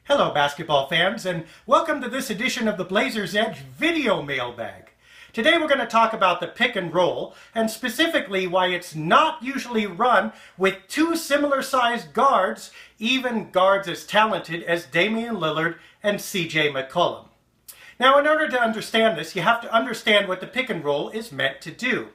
Hello basketball fans, and welcome to this edition of the Blazers Edge video mailbag. Today we're going to talk about the pick and roll, and specifically why it's not usually run with two similar sized guards, even guards as talented as Damian Lillard and McCollum. Now in order to understand this, you have to understand what the pick and roll is meant to do.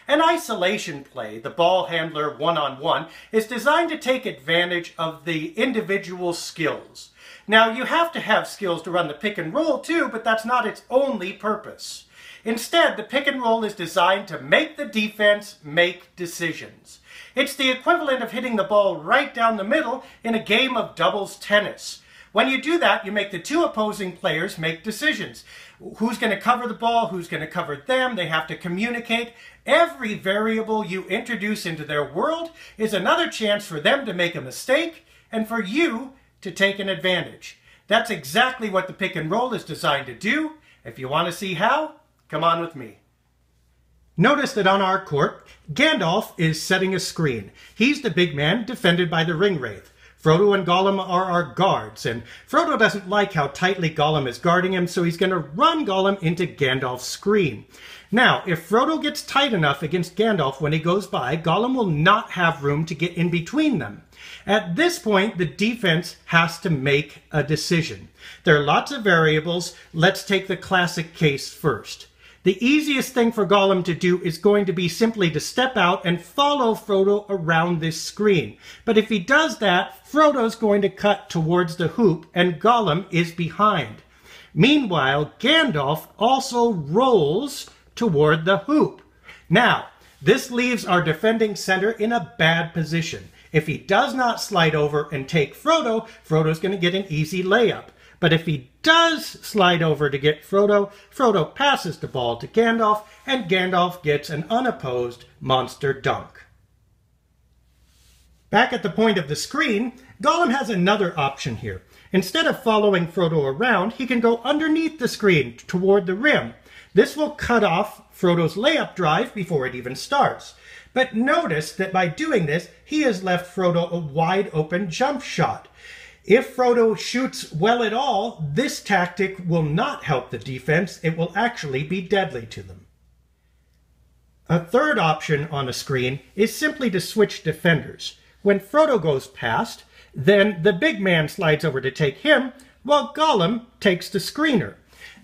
An isolation play, the ball handler one-on-one, is designed to take advantage of the individual skills. Now, you have to have skills to run the pick and roll too, but that's not its only purpose. Instead, the pick and roll is designed to make the defense make decisions. It's the equivalent of hitting the ball right down the middle in a game of doubles tennis. When you do that, you make the two opposing players make decisions. Who's going to cover the ball? Who's going to cover them? They have to communicate. Every variable you introduce into their world is another chance for them to make a mistake and for you to take an advantage. That's exactly what the pick and roll is designed to do. If you want to see how, come on with me. Notice that on our court, Gandalf is setting a screen. He's the big man defended by the ring wraith. Frodo and Gollum are our guards, and Frodo doesn't like how tightly Gollum is guarding him, so he's going to run Gollum into Gandalf's screen. Now, if Frodo gets tight enough against Gandalf when he goes by, Gollum will not have room to get in between them. At this point, the defense has to make a decision. There are lots of variables. Let's take the classic case first. The easiest thing for Gollum to do is going to be simply to step out and follow Frodo around this screen. But if he does that, Frodo's going to cut towards the hoop and Gollum is behind. Meanwhile, Gandalf also rolls toward the hoop. Now, this leaves our defending center in a bad position. If he does not slide over and take Frodo, Frodo's going to get an easy layup. But if he does slide over to get Frodo, Frodo passes the ball to Gandalf, and Gandalf gets an unopposed monster dunk. Back at the point of the screen, Gollum has another option here. Instead of following Frodo around, he can go underneath the screen toward the rim. This will cut off Frodo's layup drive before it even starts. But notice that by doing this, he has left Frodo a wide open jump shot. If Frodo shoots well at all, this tactic will not help the defense. It will actually be deadly to them. A third option on a screen is simply to switch defenders. When Frodo goes past, then the big man slides over to take him, while Gollum takes the screener.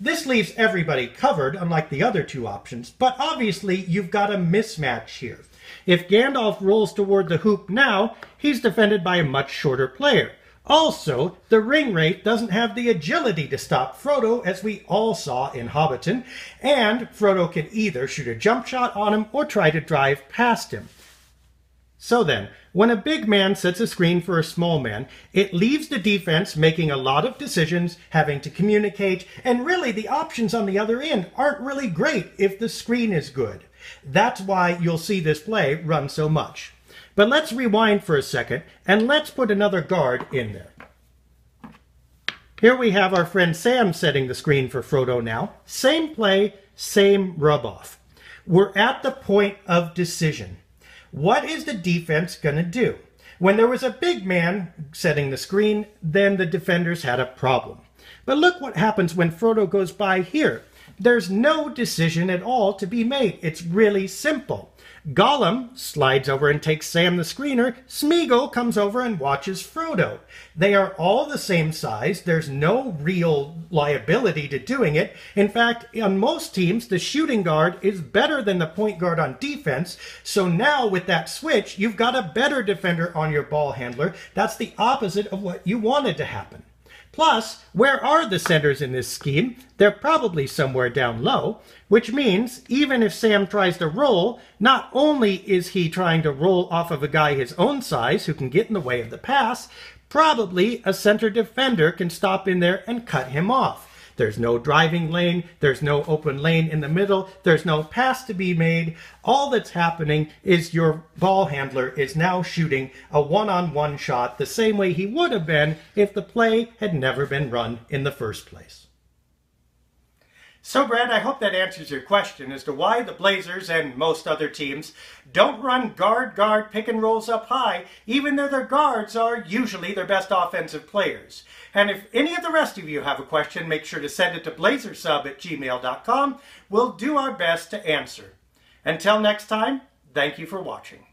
This leaves everybody covered, unlike the other two options, but obviously you've got a mismatch here. If Gandalf rolls toward the hoop now, he's defended by a much shorter player. Also, the ring wraith doesn't have the agility to stop Frodo, as we all saw in Hobbiton, and Frodo can either shoot a jump shot on him or try to drive past him. So then, when a big man sets a screen for a small man, it leaves the defense making a lot of decisions, having to communicate, and really the options on the other end aren't really great if the screen is good. That's why you'll see this play run so much. But let's rewind for a second, and let's put another guard in there. Here we have our friend Sam setting the screen for Frodo now. Same play, same rub-off. We're at the point of decision. What is the defense going to do? When there was a big man setting the screen, then the defenders had a problem. But look what happens when Frodo goes by here. There's no decision at all to be made. It's really simple. Gollum slides over and takes Sam the screener. Smeagol comes over and watches Frodo. They are all the same size. There's no real liability to doing it. In fact, on most teams, the shooting guard is better than the point guard on defense. So now with that switch, you've got a better defender on your ball handler. That's the opposite of what you wanted to happen. Plus, where are the centers in this scheme? They're probably somewhere down low, which means even if Sam tries to roll, not only is he trying to roll off of a guy his own size who can get in the way of the pass, probably a center defender can stop in there and cut him off. There's no driving lane, there's no open lane in the middle, there's no pass to be made. All that's happening is your ball handler is now shooting a one-on-one shot the same way he would have been if the play had never been run in the first place. So Brad, I hope that answers your question as to why the Blazers and most other teams don't run guard pick and rolls up high, even though their guards are usually their best offensive players. And if any of the rest of you have a question, make sure to send it to blazersub@gmail.com. We'll do our best to answer. Until next time, thank you for watching.